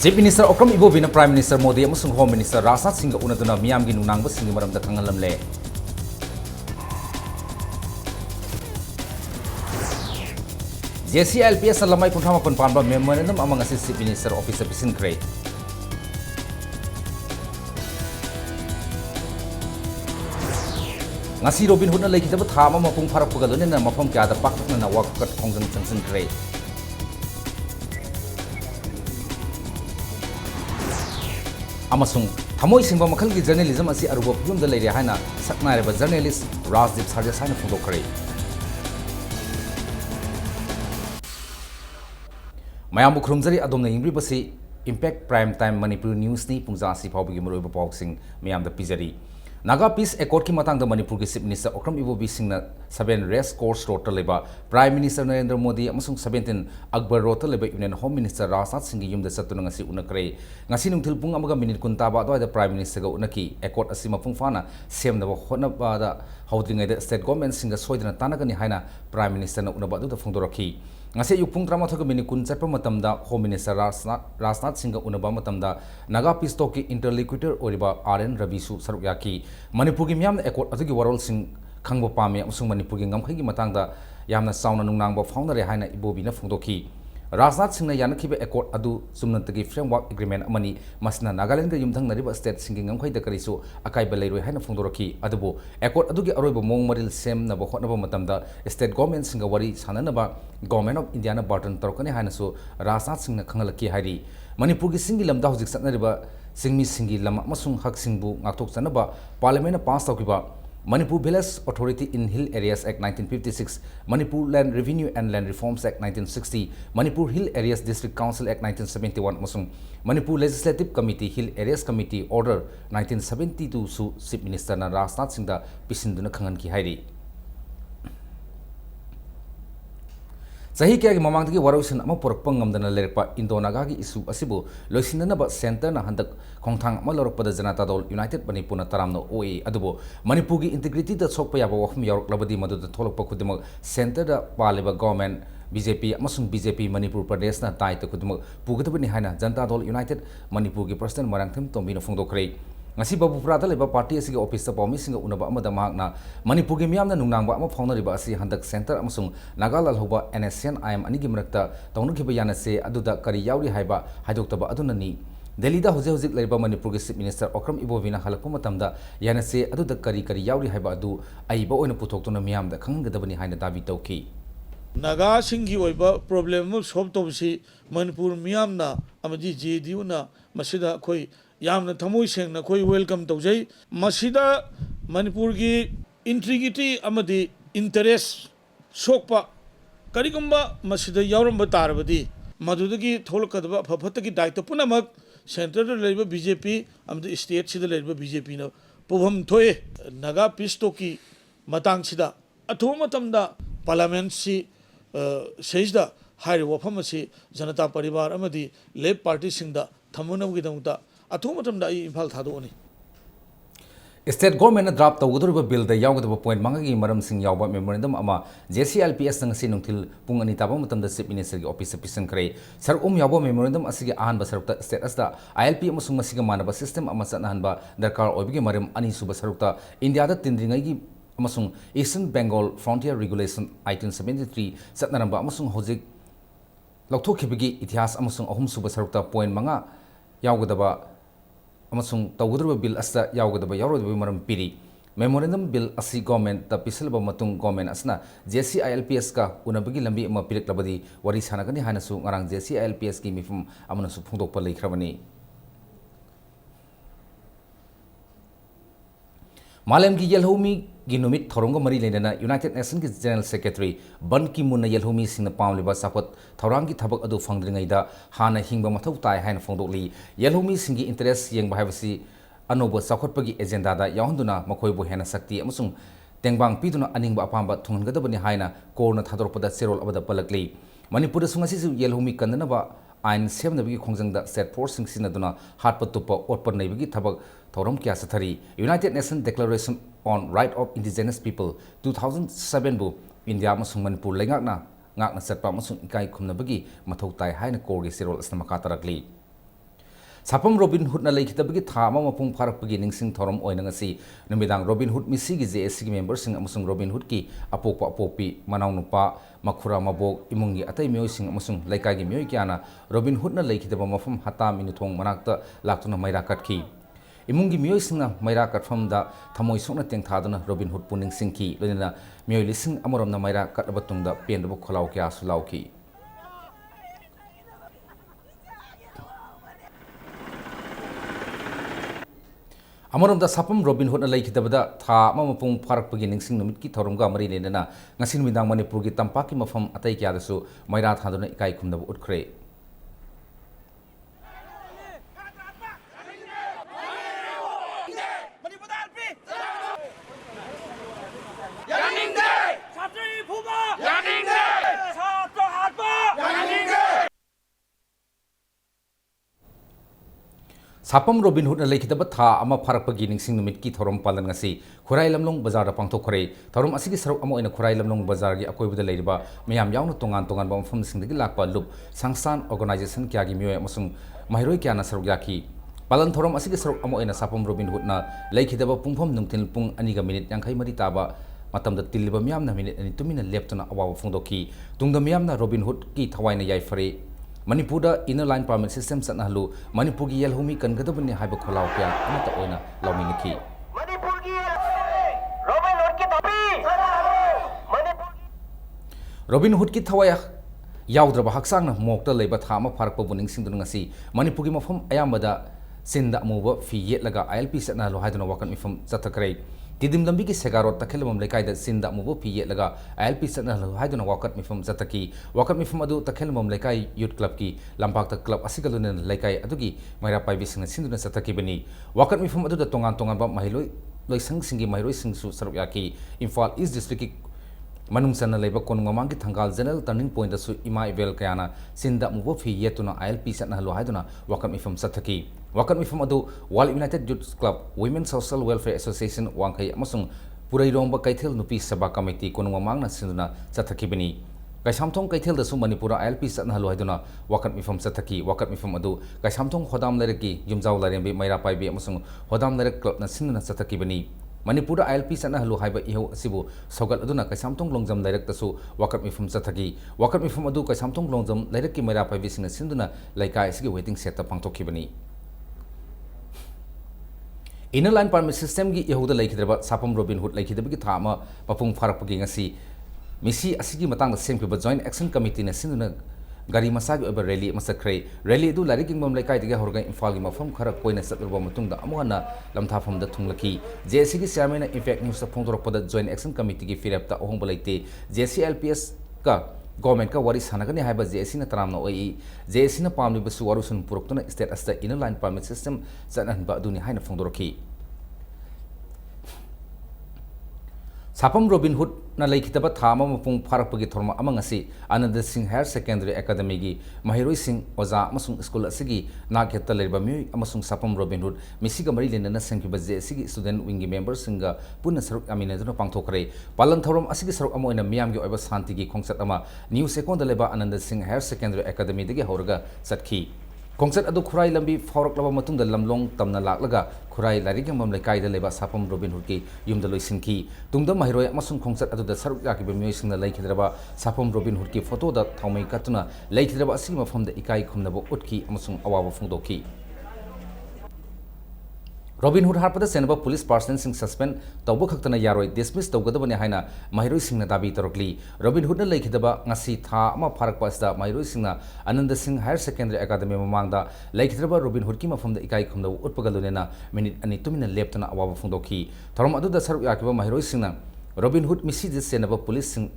Chief Minister Okram Ibobina Prime Minister Modi amasung Home Minister Rajnath Singh unaduna miyamgi nunangba singi maramda khangalamle. JCLPS lamai kunthama panpanba memorandum amang asi Chief Minister Office Bisinkre. Ngasi Robin Hood na lekitaba thama mapung pharakpaga lonena mafam kyada pakna na wakat khongjang changsinkre. Amasung thamoi singba makhalgi journalism asi aruba yumda leire haina saknaireba journalist Rajdeep Sarja saina phongdokhare. Mayam khurumjari adomna ingri basi Impact Prime Time Manipur News ni pungja asi phawbigi maroiba pawsing mayam da pijari. Naga Peace Accord ki matang da Manipur ki Chief Minister Okram Ibobi Singna 7 Race Course Road leba Prime Minister Narendra Modi amasung 17 Akbar Road leba Union Home Minister Rajnath Singh yumda satuna ngasi unakre ngasi nungthil pung amaga minute kuntaba da Prime Minister ga unaki accord asima pungfana semna ba honaba da hawdringai da state government singa soidana tanagani haina Prime Minister na unaba da phongdoraki ngase yupung trama thoga mini kun chapa matamda Home Minister Rajnath Singh unaba matamda Naga Peace Talk ki interlocutor oriba RN Ravisu sarukyaki Manipur ki miyamna accord atugi warol sing khangba pame amusung Manipur ki ngamkhai ki matangda yamna sauna nungnangba faunare haina Ibobi na phongdoki Rajnath Singh na yanakhiba accord adu sumnantagi framework agreement amani masna Nagaland ga yumthang nariba state singing ngamkhai da karisu akaiba leiroi haina phongdoraki adubu accord adugi aroiba mong maril sem na ba hotnaba matamda state government singa wari sananaba government of India na barton torkani haina su Rajnath Singh na khangalaki hairi Manipur ki singi lamda hojik satnariba singmi singi lama amasung hak singbu ngakthok chanaba parliament na pass tawkiba Manipur Village Authority in Hill Areas Act 1956, Manipur Land Revenue and Land Reforms Act 1960, Manipur Hill Areas District Council Act 1971, Masung Manipur Legislative Committee Hill Areas Committee Order 1972 su Chief Minister na Rajnath Singh da pisinduna khangan ki hairi. Sahi kaya ki mamang tagi warawsin ama porakpang ngamdana lerpa Indo-Naga ki isu asibu loisinana ba center na handak khongthang ama lorokpada Janata Dol United Manipur na taramna OA adubo Manipur ki integrity da sokpa yaba wahum yorok labadi maduda tholokpa khudimag center da paliba government BJP amasung BJP Manipur Pradesh na taita khudimag pugatabani haina Janata Dol United Manipur ki president marangthim tombi na phongdokhre ngasi babu prada leba party asigi office ta pawmi singa unaba amada mahakna Manipur gi miyamna nungnangba ama phawnariba asi handak center amasung Nagalal hoba NSN IM anigi marakta tawnukhiba yanase aduda kari yauri haiba haidoktaba adunani Delhi da hojik leba Manipur gi Chief Minister Okram Ibobina halakpa matamda yanase aduda kari yauri haiba adu aiba oina puthokuna miyamda khanggadabani haina dabi tawki Naga singi oiba problem solve tobsi Manipur miyamna amadi JDU na masida khoi yamna thamoi sengna khoi welcome tawjai masida Manipur gi integrity amadi interest sokpa karigumba masida yauramba tarabadi madudagi tholakadaba phafatagi daito punamak center da leba BJP amadi state sida leba BJP na pobham thoe Naga Peace Talk ki matang sida athoma tamda parliament si sejda hairi wafam asi Janata Paribar amadi left party singda thamunabgi damta athoma tamda ai imphal thadoni State government na draft tawgadoriba bill da yawgadaba point mangagi maram sing yawba memorandum ama JCLPS nang sinungthil pung ani taba matamda Chief Minister gi office pisan kare sarum yawba memorandum asigi ahanba sarukta state asta ILP amasung masiga manaba system ama sanhanba darkar oibigi maram ani suba sarukta India da tindringai gi amasung Eastern Bengal Frontier Regulation 1873 satnaramba amasung hojik laukthokibigi itihas amasung ahum suba sarukta point manga yawgadaba amasung tawgadaba bill asta yawgadaba yawrodaba maram piri memorandum bill asi government ta pisalba matung government asna JCILPS ka unabagi lambi ama piriklabadi wari sanagani hanasu ngarang JCILPS ki mifum amana su phungdokpa leikhrabani Malam ki Yelhomi gi numit thoronga mari lenana United Nations ki General Secretary Ban Ki-moon na Yelhomi singna pamliba sapot thorang ki thabak adu phangdringai da hana hingba mathau tai haina phongdokli Yelhomi singi interest yengba haibasi anoba sakhotpagi agenda da yahunduna makhoibu hena sakti amasung tengbang piduna aningba apamba thungadabani haina korna thadorpada serol abada palakli Manipur sungasi su Yelhomi kandanaba ain semnabigi khongjangda state force sing sinaduna hatpa tupa otpar naibigi thabak thoram kya sathari United Nations Declaration on Right of Indigenous People 2007 bu India amasung Manipur leingakna satpa amasung ikai khumnabagi mathau tai haina korgi serol asna makatarakli Sapam Robin Hood na laikitabagi thama mapung pharakpagi ningsing thorom oina ngasi numidang Robin Hood misi gi JSC gi members sing amusung Robin Hood ki apokpa apopi manau nupa makhura mabok imungi atai mioi sing amusung laikai gi mioi kyana Robin Hood na laikitaba mafam hata minuthong manakta laktuna maira katki imungi mioi singna maira katfam da thamoi sokna tengthaduna Robin Hood puning singki loina mioi lising amorom na maira katbatung da pendabo kholau kya sulauki Amarom da sapam Robin Hood na laikitabada tha mamapung pharakpagi ningsing numit ki thoromga mari lenana ngasin midang Manipur gi tampaki mafam atai kya dasu maira thaduna ikai khumnaba utkhre Sapam Robin Hood na laikitaba tha ama pharakpagi ningsing numit ki thorom palan ngasi Khurai Lamlong bazar da pangthokkhre thorom asigi saruk amo ina Khurai Lamlong bazar gi akoibada leiriba mayam yauna tongan tongan ba mafam singdagi lakpa lup sangsan organization kya gi mioi amasung mahiroi kya na saruk yaki palan thorom asigi saruk amo ina Sapam Robin Hood na laikitaba pungpham nungtil pung aniga minute yankhai mari taba matamda tiliba miyam na minute ani tumina leptuna awawa phungdoki tungda miyam na Robin Hood ki thawaina yai fare Manipur inner line permit system satnahalu Manipur gi yelhumi kangadabani haiba kholau kya amata oina lawminiki Manipur gi Robin Hood ki tapi Robin Hood ki thawaya yaudra haksang na mokta leiba thama pharakpa buning singdun ngasi Manipur gi mafam ayambada sinda amuba fi yetlaga ILP satnahalu haiduna wakan mifam chathakrai Tidim lambi ki segarot takhelamam lekai da sinda mubo piye laga ILP satnahalu haiduna wakat mifam zataki wakat mifam adu takhelamam lekai youth club ki lampak ta club asigaluna lekai adugi maira pai bising sinduna zataki bani wakat mifam adu da tongan tongan ba mahiloi loisang singi mahiroi singsu saruk yaki Imphal East district ki manung sana leiba konung mamang ki thangal general turning point su ima evel kayana sinda mubo fi yetuna ILP satnahalu haiduna wakat mifam zataki wakan mifam adu Wall United Youth Club Women Social Welfare Association wangkai amasung purairomba kaithel nupi sabha committee konung mamangna sinduna chathakibani kaisamthong kaithel dasu Manipur ILP satnahalu haiduna wakan mifam chathaki wakan mifam adu kaisamthong hodam lereki yumjau larembi maira paibi amasung hodam lerek club na sinduna chathakibani Manipur ILP satnahalu haiba iho asibu sogal aduna kaisamthong longjam lerek dasu wakan mifam chathaki wakan mifam adu kaisamthong longjam lerek ki maira paibi singna sinduna laikai asigi waiting set ta pangthokibani Inner line permit system gi yahuda laikidraba Sapam Robin Hood laikidabagi thama mapung pharakpagi ngasi misi asigi matang da sengpiba joint action committee na sinduna gari masagi oba rally masakre rally du lari kingmam laikai diga horga Imphal gi mafam khara koina satruba matungda amuhana lamthafam da thunglaki JSC gi chairman impact news phongtorokpada joint action committee gi firapta ohongba laite JSC LPS ka government ka wari sanagani haiba JSC na taramna oi JSC na pamli basu warusun puroktuna state asta inner line permit system sanan ba duni haina phongdoroki Sapam Robin Hood na laikitaba thama mapung pharakpagi thorma amangasi Anand Singh Higher Secondary Academy gi mahiroi sing oza amasung school asigi nakheta leriba mi amasung Sapam Robin Hood misiga mari lenana sengkiba JSC gi student wing gi members singa punna saruk amina duna pangthokre palan thorom asigi saruk amo ina miyam gi oiba santi gi khongsat ama new second leba Anand Singh Higher Secondary Academy degi horga satki Kongsat adu Khurai lambi faurok laba matung da lamlong tamna laklaga Khurai lari gyang mam laikai da leba Sapam Robin Hood ki yumda loisinki tungda mahiroi amasung kongsat adu da saruk yaki be mioi singna laikhidraba Sapam Robin Hood ki photo da thaumai katuna laikhidraba asigi mafam da ikai khumnabo utki amasung awawa phungdoki Robin Hood harpada senaba police person sing suspend tawba khaktana yaroi dismiss tawgadabani haina mahiroi singna dabi tarokli Robin Hood na laikhidaba ngasi tha ama pharak pasda mahiroi singna Anand Singh Higher Secondary Academy mamangda laikhidaba Robin Hood ki mafamda ikai khumda utpagalunena minute ani tumina leptana awawa phungdoki thorom adu da saruk yakiba mahiroi singna Robin Hood misi senaba police sing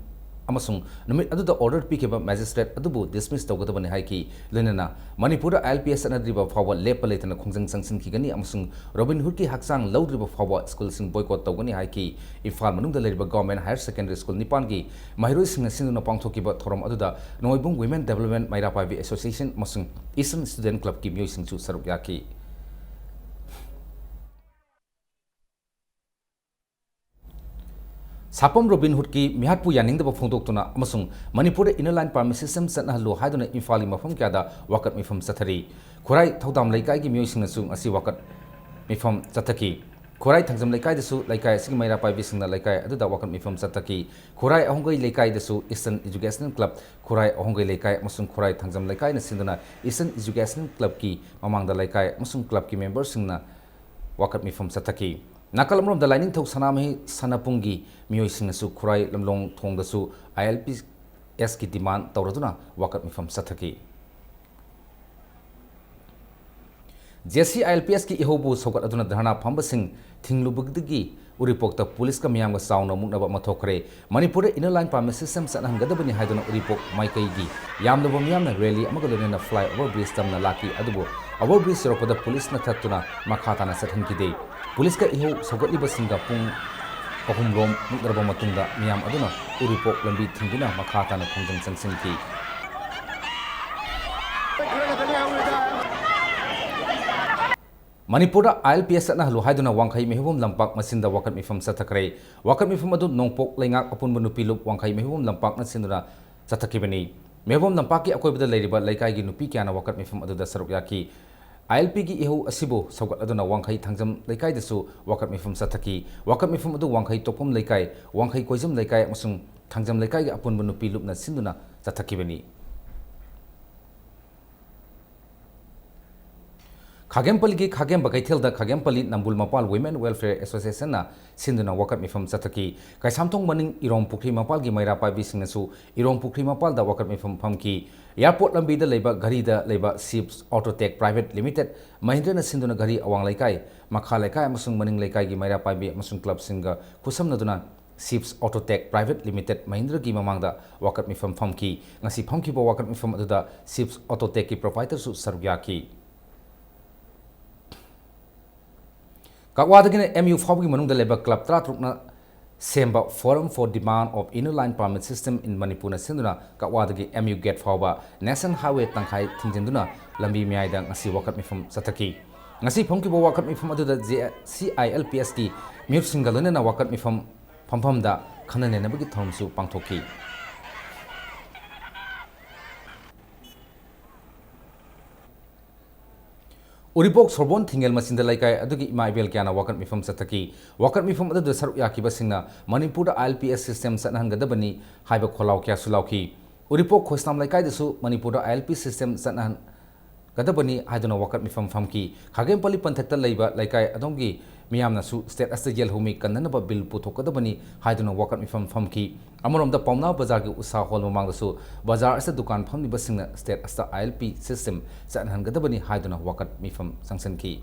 amasung numit adu da order pikeba magistrate adubu dismiss tawgadabani haiki lenana Manipur LPS anadriba fawa lepaletana khongjang sangsin kigani amasung Robin Hood ki haksang laudriba fawa school sing boycott tawgani haiki Imphal manungda leriba government higher secondary school nipan gi mahiroi singna sinduna pangthokiba thorom aduda Noibung Women Development Maira Paibi Association amasung Eastern Student Club ki mioi singchu saruk yaki Sapam Robin Hood ki mihatpu yaning da phongdoktuna amasung Manipur inner line permit system satna lo haiduna Imphali mafam kyada wakat mifam sathari Khurai thodam laikai gi myoising nasung asi wakat mifam sathaki Khurai thangjam laikai dasu laikai sigi maira pai bisingna laikai aduda wakat mifam sathaki Khurai ahongai laikai dasu Eastern Educational Club Khurai ahongai laikai amasung Khurai thangjam laikai na sinduna Eastern Educational Club ki mamangda laikai amasung club ki members singna wakat mifam sathaki Nakalamrom the lining thok sanami sanapungi mioisinasu Khurai lamlong thongdasu ILPS ki demand tawraduna wakat mifam sathaki JC ILPS ki ihobu sokat aduna dharna phambasing thinglubugdigi uripokta police ka miyamga sauna muknaba mathokre Manipur inner line permit system sanhan gadabani haiduna uripok maikai gi yamnaba miyamna rally amagalena fly over bridge tamna laki adubo over bridge rokoda police na thattuna makhata na sathankide Police ka iho sogatliba singa pung ahumrom mukraba matungda miyam aduna uripok lambi thingduna makhata na khongjang changsingki Manipur ILPS na halu haiduna wangkhai mehubum lampak masinda wakat mifam sathakre wakat mifam adu nongpok lengak apun banu pilup wangkhai mehubum lampak na sinduna sathakibani mehubum lampak ki akoibada leiriba laikai gi nupi kyana wakat mifam adu da saruk yaki ILP ki iho asibo sogat aduna wangkhai thangjam laikai dasu wakat mifam sathaki wakat mifam adu wangkhai topom laikai wangkhai koijam laikai amasung thangjam laikai gi apun banu pilup na sinduna sathakibani Khagempali ki Khagem Bakaithel da Khagempali Nambul Mapal Women Welfare Association na sinduna wakat mifam sathaki Kaisamthong maning Irong Pukri Mapal gi maira pai bisingnasu Irong Pukri Mapal da wakat mifam phamki Airport lambi da leba gari da leba Ships Autotech Private Limited Mahindra na sinduna gari awang laikai makha laikai amasung maning laikai gi maira pai bi amasung club singa khusamna duna Ships Autotech Private Limited Mahindra gi mamangda wakat mifam phamki ngasi phamki bo wakat mifam aduda Ships Autotech ki proprietor su sarugya ki Kakwada MU Fawgi Manung the Labour Club Tratrukna Semba Forum for Demand of Inner Line Permit System in Manipur Sinduna Kakwada MU Get Fawba National Highway Tangkai Tingjenduna Lambi Miaida Ngasi Wakat Mifam Sataki Ngasi Pumki Bo Wakat Mifam Adu the CILPS ki Mute Singaluna Wakat Mifam Pampamda Kanane Nabagi Thomsu Pangtoki Uripok Sorbon Thingel Masinda Laikai Adugi Maibel Kiana Wakat Mifam Sataki Wakat Mifam Adu Saru Yakiba Singna Manipur ILPS system Sanhan Gadabani Haiba Kolau Kya Sulauki Uripok Khosnam Laikai Desu Manipur ILP system Sanhan Gadabani Haiduna Wakat Mifam Famki Khagempali Panthakta Laiba Laikai Adongi Miyamna Su State as the Jel Humi Kananaba Bill Putokadabani Haiduna Wakat Mifam Famki Amarom the Pauna Bazar Usa Hol Mangasu Bazar as the Dukan Pamni Basing State as the ILP system Sanhan Gadabani Haiduna Wakat Mifam Sangsanki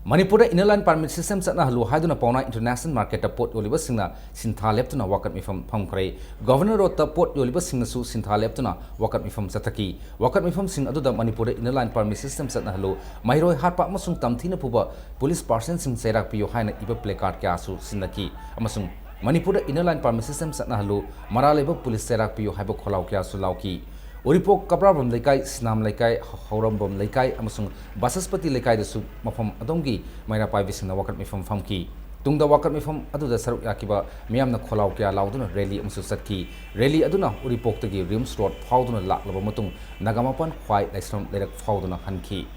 Manipur inner line permit system satna halu haiduna pauna international market port yoliba singna sintha leptuna wakat mifam phamkhrai governor of the port yoliba singna su sintha leptuna wakat mifam sataki wakat mifam sing aduda Manipur inner line permit system satna halu mairoi harpa amasung tamthina puba police person sing serak piyo haina iba placard kya su sinaki amasung Manipur inner line permit system satna halu maraleba police serak piyo haiba kholau kya su lauki Uripok Kaprabam Laikai, Snam Laikai, Horambam Laikai, Amasung Basaspati Laikai, the Su Mafam Adongi, Maira Pavis in the Wakat Mifam Famki. Tung the Wakat Mifam Adu the Saru Yakiba, Miam the Kolaukia Lauduna, Rally Amsusaki, Rally Aduna, Uripok the Rims Road, Fauduna Lak Lavamutung, Nagamapan, White, Lestrom, Lerek Fauduna Hanki.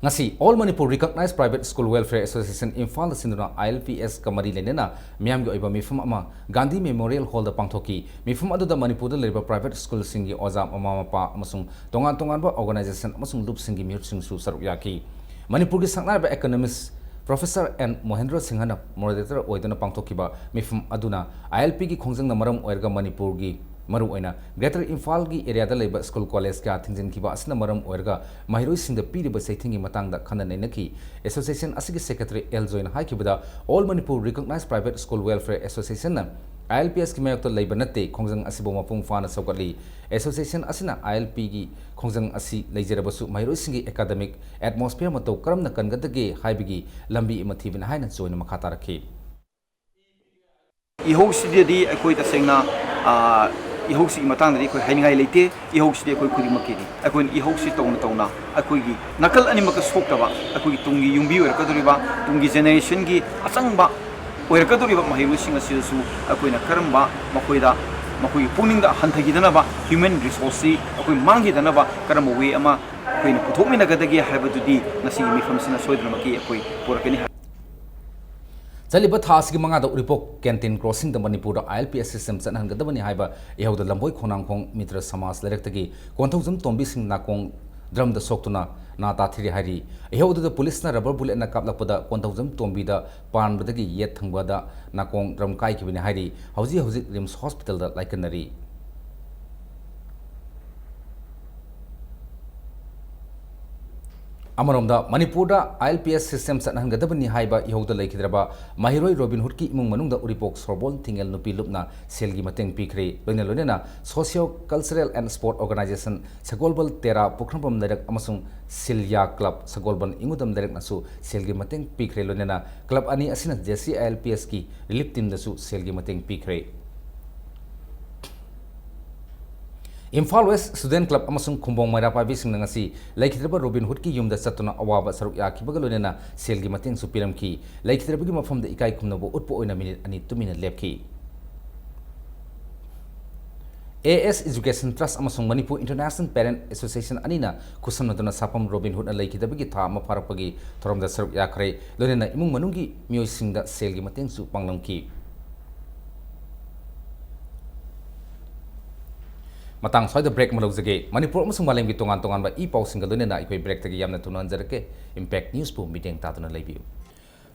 Ngasi All Manipur Recognized Private School Welfare Association Imphal Sinduna ILPS Kamari Lenena Miam Go Iba Mifum Ama Gandhi Memorial Hall the Pangtoki Mifum Adu the Manipur the Labour Private School Singi Ozam Amama Pa Amasung Tongan Tonganba Organization Amasung Loop Singi Mute Sing Su Saruyaki Manipur ki Sangnarba Economist Professor N Mohendra Singhana Moderator Oidana Pangtokiba Mifum Aduna ILP ki Khongjang Namaram Oerga Manipur gi Maru Oina Greater Imphal gi area da leba school college ka thingjin kiba asna maram oerga mahiroi sing da piriba saithingi matang da khana naki association asigi secretary L Join haikibada All Manipur Recognized Private School Welfare Association na ILPS ki mayok to leba natte khongjang asibo mapung fana sokali association asina ILP gi khongjang asi leijerabasu mahiroi singi academic atmosphere mato karamna kangadage haibigi lambi imathibina haina join makhata rakhi ihong sidedi akoi ta sengna ihausi matang dari koi haingai leite ihausi de koi khudi makini akoi ihausi tawna akoi gi nakal ani maka sok taba akoi tungi yumbi wer ka duriba tungi generation gi asangba wer ka duriba mahiru singa sisu akoi na karamba makoida makoi puning da hanthagi dana ba human resource akoi mangi dana ba karamba we ama akoi na puthokmi na gadagi haibadudi nasi mi famsina soidna maki akoi porakani चलिब थासगी मंगाद Uripok canteen crossing द Manipur ILPS system चनहनगदबनी हाइबा इहौद लंबोय खोनांगखोंग मित्र समाज लेरक्तगी कोंथौजम तोंबी सिंग नाकोंग ड्रम द सोक्तुना ना ताथिरि हाइरि इहौद द पुलिस ना रबर बुलेट ना कापलकपदा कोंथौजम तोंबी द पानबदगी येत थंगबदा नाकोंग ड्रम काइखिबनि हाइरि हौजी हौजी रिम्स हॉस्पिटल द लाइकनरी अमरोमदा मणिपुर ILPS सिस्टम चनहनगदबनी हाइबा इहौद लेखिद्रबा माहिरोय रॉबिन हुड की इमुंग मनुंगदा उरिपोक सोरबोल थिंगेल नुपी लुपना सेलगी मतंग पीखरे लोइना लोइना socio cultural and sport organisation सगोलबल तेरा पुखरंपम दरक अमसुंग सिलिया क्लब सगोलबन इंगुदम दरक नसु सेलगी मतंग पीखरे लोइना क्लब अनि असिना जेसी ILPS की रिलीफ टीम दसु सेलगी मतंग पीखरे इम्फाल वेस्ट स्टूडेंट क्लब अमसुंग खुंबोंग मैरा पाबीसिंग नंगसी लेखिद्रबा रॉबिन हुड की युमदा चतुना अवाबा सरुक याखिबगा लोइना सेलगी मतंग सु पिरमखी लेखिद्रबगी मफमदा इकाई खुमनबो उत्पो ओइना मिनिट अनि तुमिना लेपखी AS Education Trust अमसुंग मणिपुर इंटरनेशनल पेरेंट एसोसिएशन अनिना खुसमनदुना सापम रॉबिन हुड लेखिद्रबगी था अमा फारपगी थोरमदा सरुक याखरे लोइना इमुंग मनुंगी मियोइसिंगदा सेलगी मतंग सु पांगलमखी मतंग सोइद ब्रेक मलौजगे मणिपुर अमसुंग मालेमगी तोंगान तोंगान बा ई पाउसिंग लोइना इकोइ ब्रेक तगी यामना तुनन जरके इम्पैक्ट न्यूज पु मीटिंग तातुना लेबियु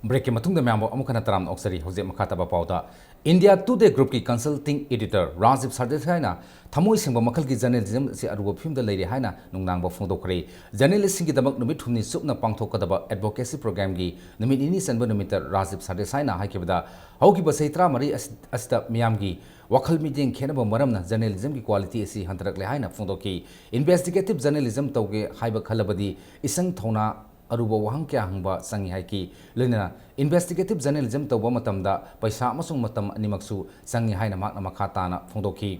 ब्रेक के मतुंग द म्यामबो अमुखना तराम ऑक्सरी हौजे मखातबा पाउदा इंडिया टुडे ग्रुप की कंसल्टिंग एडिटर राजीव सरदेसाईना थमोई सिंह मखल की जर्नलिज्म से अरुब फिल्म द लेरे हाइना नुंगनांगबो फोंदोखरे जर्नलिस्ट सिंह की दमक नुमित हुमनी सुपना पांगथोकदबा एडवोकेसी प्रोग्राम की नुमित इनी सनब नुमित राजीव सरदेसाईना हाइकेबदा हौकी बसैत्रा मरी अस्ता मियाम की वखल मीटिंग खेनब मरमना जर्नलिज्म की क्वालिटी असी हंतरकले हाइना फोंदोकी इन्वेस्टिगेटिव जर्नलिज्म तौगे हाइबा खलबदी इसंग थौना अरुब वहंग क्या हंगबा संगी हाइकी लोइना इन्वेस्टिगेटिव जर्नलिज्म तौबा मतमदा पैसा अमसुंग मतम अनिमक्सु संगी हाइना माकना मखा ताना फोंदोकी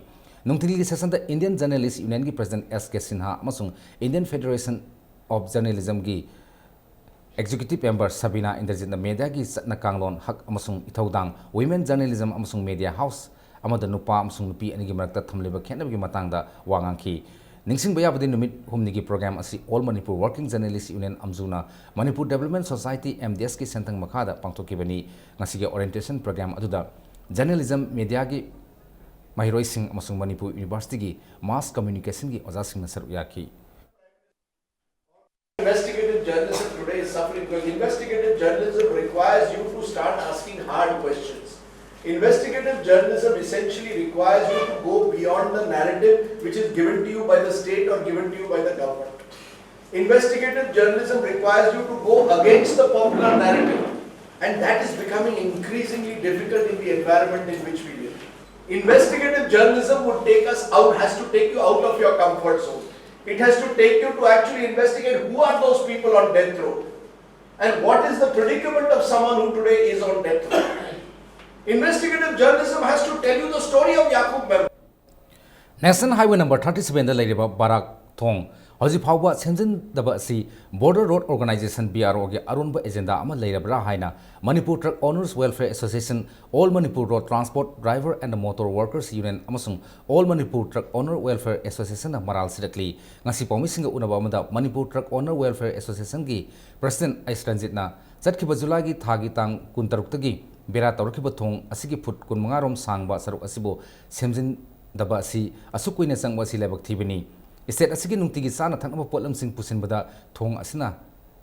नुंगथिली सेशन द इंडियन जर्नलिस्ट यूनियन की प्रेसिडेंट SK सिन्हा अमसुंग इंडियन फेडरेशन ऑफ जर्नलिज्म की executive member Sabina Indrajit media की सत्ना कांगलोन हक अमसुंग इथौदांग वुमेन जर्नलिज्म अमसुंग मीडिया हाउस अमद नुपा अमसुंग नुपी अनिगी मरक्ता थमलेबा खेनबगी मतंगदा वांगांखी निंगसिंग बयाबदी नुमित हुमनी की प्रोग्राम असी all Manipur working journalist union अमजुना मणिपुर डेवलपमेंट सोसाइटी MDS की सेंतंग मखादा पांगथोकिबनी ngasi ge orientation program aduda journalism media gi mahiroy sing amasung Manipur University gi mass communication gi oja sing na saru yakhi Investigative journalism today is suffering because investigative journalism requires you to start asking hard questions. Investigative journalism essentially requires you to go beyond the narrative which is given to you by the state or given to you by the government. Investigative journalism requires you to go against the popular narrative, and that is becoming increasingly difficult in the environment in which we live. Investigative journalism would has to take you out of your comfort zone. It has to take you to actually investigate who are those people on death row and what is the predicament of someone who today is on death row. Investigative journalism has to tell you the story of Yaqub Member. National Highway number 37 da leiriba Barak Thong हौजी फाउबा सेंजन असी border road organisation BRO के अरुणब agenda अमा लेरबरा हाइना Manipur truck owners welfare association all Manipur road transport driver and motor workers union अमसुंग all Manipur truck owner welfare association मराल सिरकली ngasi पौमिसिंग उनबा अमदा Manipur truck owner welfare association की प्रेसिडेंट एस रंजितना चटखिब जुलाई थागी तांग 19 तगी बेरा तौरखिब थोंग असिगी फुट 15 रोम सांगबा सरुक असिबो सेमजिन दबा असि असुकुइना संगबा सि लेबक थिबिनी स्टेट असिगी नुंतिगी साना थंगबा पोलमसिंग पुसिनबदा थोंग असिना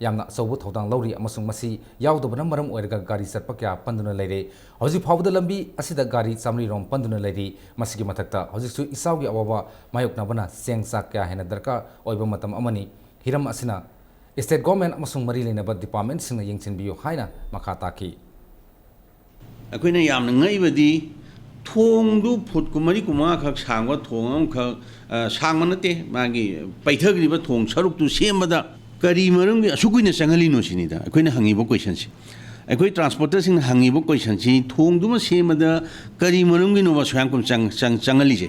यामना सौबो थौदांग लौरी अमसुंग मसी यावदबना मरम ओइरगा गाड़ी चटपा क्या पंदुना लेरे हौजी फावदा लंबी असिदा गाड़ी चामरी रोम पंदुना लेरी मसिगी मथक्ता हौजिसु इसावगी अवाबा मायोकनाबना चेंग चाक क्या हेना दरकार ओइबा मतम अमनी हिरम असिना स्टेट गवर्नमेंट अमसुंग मरी लेनबा डिपार्टमेंट सिंग यंगचिनबियो हाइना मखा ताकी अखोइना यामना ngaiबदी थोंदु फुट कुमरी कुमा खक सांगवा थोंगम खक सांगम नते मागी पैथग्रिबा थोंग सरुक्तु सेमबदा करी मरंगी असुकुइना चंगलिनो सिनिदा अखोइना हंगिबो क्वेश्चन सि अखोइ ट्रांसपोर्टर सिंग हंगिबो क्वेश्चन सि थोंदुमा सेमबदा करी मरंगी nova स्वयंकुम चंगलिजे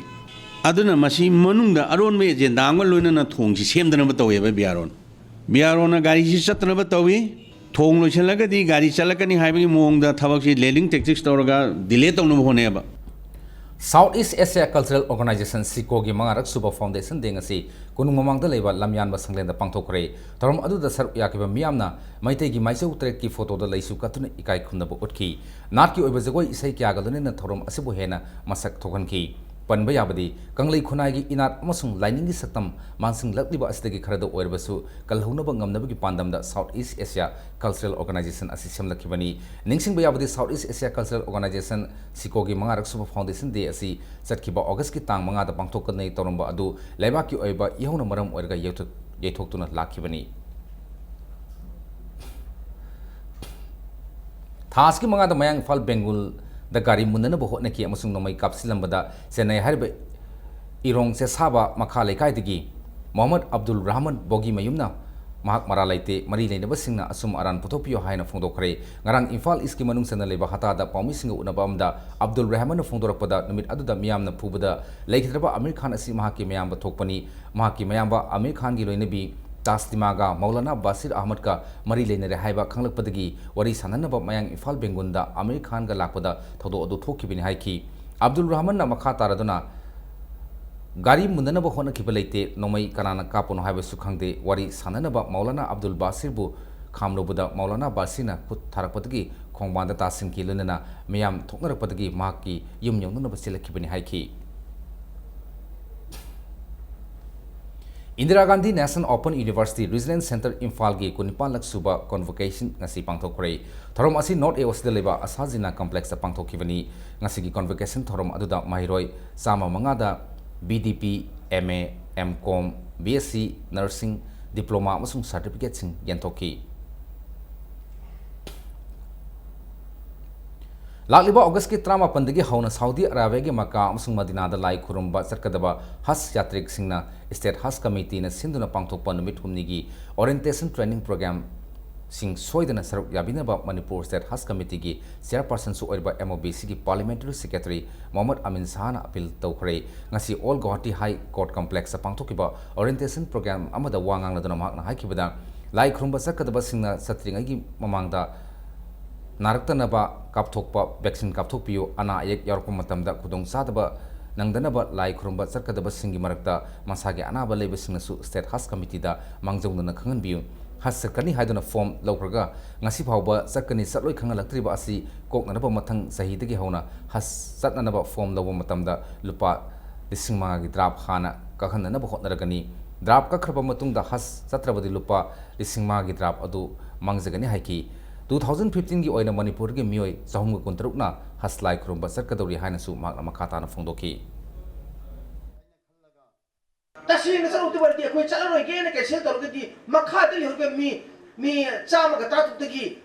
aduna masi manungda aron me agenda amga loinana thongsi semdana batawi ba biaron gari si satna batawi thong lo chelagadi gari chalakani haibagi mongda thabaksi leling tactics tawraga delay tawnu hone ba Southeast Asia Cultural Organization SICO gi mangarak Super Foundation deng asi kunung mamangda leba lamyan ba sanglenda pangthokre torom aduda sar yakiba miyamna maitei gi maisau trek ki photo da leisu katuna ikai khunda bu utki nat ki oiba jagoi isai kya galune na thorom asibu hena masak thogan ki panba yabadi kanglei khunai gi inat amasung lining gi saktam mansing lakliba asdagi kharada oirbasu kalhuna ba ngamnaba gi pandamda Southeast Asia Cultural Organization asi semlakibani ningsing ba yabadi Southeast Asia Cultural Organization SICO gi mangarak Super Foundation de asi satkiba August ki tang manga da pangthok kanai toromba adu leba ki oiba ihona maram oirga yethok lakibani thas ki manga da mayang fal Bengal the gari munana bo hotna ki amasung nomai kapsilambada senai harbe irong se saba makale kai digi Muhammad Abdul Rahman bogi mayumna mahak mara laite mari leina basingna asum aran photopio haina phongdokre ngarang Imphal East ki manung sana leba hata da pawmi singa unabamda Abdul Rahman phongdorakpada numit aduda miyamna phubada leikitraba Amir Khan asi mahaki mayamba thokpani mahaki mayamba Amir Khan gi loinabi Taslimaga Maulana Basir Ahmad ka mari leina re haiba khanglakpadagi wari sananaba mayang Imphal Bengunda Amir Khan ga lakpada thodo adu thokibini haiki Abdul Rahman na makha taraduna gari mundanaba hona kibalaite nomai kanana kapono haiba sukhangde wari sananaba Maulana Abdul Basir bu khamlobuda Maulana Basina khut tharakpadagi khongbanda tasin ki lunana mayam thoknarakpadagi mahaki yum yongnaba silakibini haiki Indira Gandhi National Open University Residence Center Imphal gi kunipal lak suba convocation ngasi pangthokre thorom asi North East leba Asazina complex da pangthokibani ngasi gi convocation thorom aduda mahiroi sama mangada BDP MA MCom BSc Nursing Diploma amasung certificate sing yantoki Lakliba August ki trama pandagi hauna Saudi Arabia gi Makkah amasung Madina da lai khurumba sarkadaba has yatrik singna State Has Committee na sinduna pangthokpa numit humni gi orientation training program sing soidana saruk yabinaba Manipur State Has Committee gi chairperson su oirba MOBC gi parliamentary secretary Muhammad Amin Sahana appeal tawkhre ngasi All Guwahati High Court Complex sa pangthokiba orientation program amada wangang laduna mahakna haikibada lai khurumba sarkadaba singna satringai gi mamangda Naraktanaba kapthokpa vaccine kapthokpiyo ana ayek yarko matamda khudong sadaba nangdanaba lai khurumba sarkadaba singi marakta masagi anaba leibasingna su State Has Committee da mangjongna khanganbiyu has sarkani haiduna form lawkraga ngasi phawba sarkani satloi khangalaktriba asi koknanaba mathang sahidagi hauna has satnanaba form lawa matamda lupa lisingma gi drap khana kakhananaba hotnaragani drap kakhraba matungda has satrabadi lupa lisingma gi drap adu mangjagani haiki 2015 gi oina Manipur gi mioi sahumga kuntarukna haslai khurumba sarkadori haina su makna makhata na phongdoki tasing sa uti bardi ko chala roi ge ne ke sel tor gi makha de hor ge mi chama ga ta tu gi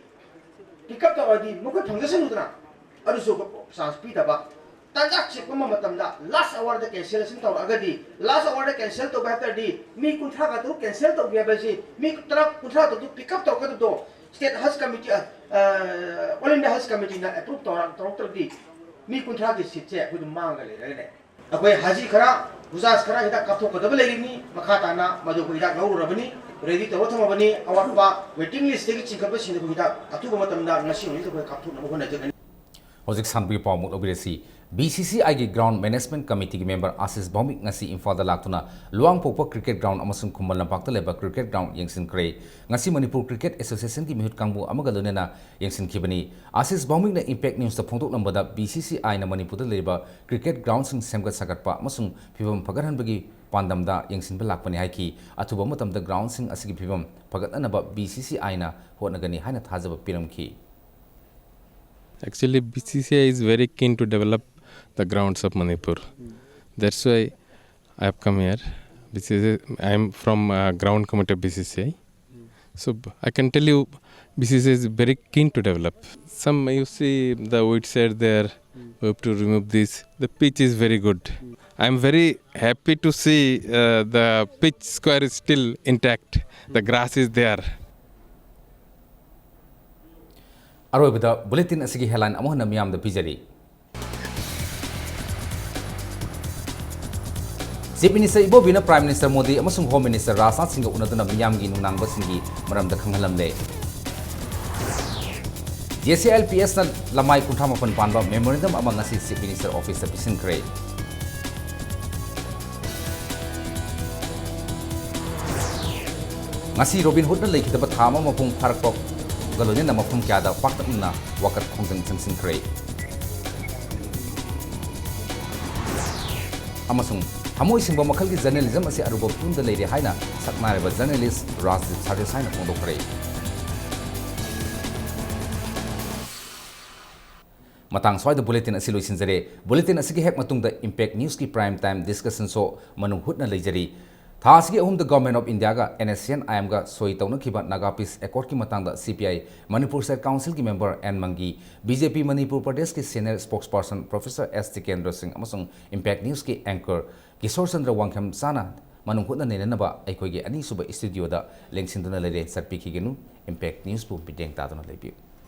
pikap ta wadi mo ko phangja sen udna aru so ko sans pi ta ba tanja chik ko matam da last hour de cancel sin tor agadi last hour de cancel to ba ta di mi kuntha ga tu cancel to ga ba si mi tra kuntha to pikap to ka to State Has Committee All India Has Committee na approve to di mi kuntha gi sit che ku mang ga le ne akoi haji khara Buzas kara hita kapthok kadaba legini makhata na madu ko hita gauru rabani ready to thama bani awatba waiting list tegi chingkapa sinde ko hita atu ko matamda ngasi ni ko kapthok na ko na jagani Hojik sanbi pawmuk obiresi BCCI gi Ground Management Committee gi member Asis Bhaumik ngasi Imphal da laktuna luang pokpa cricket ground amasung Kumbal Lampakta leba cricket ground yengsin kre ngasi Manipur Cricket Association gi mihut kangbu amaga lunena yengsin khibani Asis Bhaumik na Impact News ta phongtok lambada BCCI na Manipur da leba cricket ground sing semgat sagatpa amasung phibam phagarhan bagi pandamda yengsin ba lakpani haiki athuba matamda ground sing asigi phibam phagatnaba BCCI na hotnagani haina thajaba piramki Actually, BCCI is very keen to develop the grounds of Manipur. That's why I have come here. I am from ground committee of BCCI. So I can tell you, BCCI is very keen to develop. Some you see the white side there, we have to remove this. The pitch is very good. I am very happy to see the pitch square is still intact. The grass is there. Aroibada bulletin asigi headline amohna miyam da pijari Chief Minister Ibobina Prime Minister Modi amasung Home Minister Rajnath Singh unaduna miyamgi nungnangba singgi maramda khanghalamle. JCLPS na lamai kunthamapan panba memorandum amang ngasi Chief Minister Office pisinkhre. Ngasi Robin Hood na lekhidaba thama mapung pharakpok galone na mapung kyada paktamna wakat khongjang changsinkhre. Amasung Hamoi singba makhalgi journalism asi aruba punda leire haina saknareba journalist Rajdeep Sardes haina phongdokre. Matang swai bulletin asi loisinjare bulletin asigi hek matungda impact news ki prime time discussion so manung hutna leijari tha asigi ahum the government of India ga NSCN IM ga soi tawna khiba naga peace accord ki matangda CPI Manipur State Council ki member N Mangi BJP Manipur Pradesh ki senior spokesperson Professor S Tikendra Singh amasung impact news ki anchor Kishore Chandra Wangkham sana manung hutna nenanaba aikoi ge ani suba studio da lengsinduna lere sarpi ki genu impact news bu bideng ta dona lebi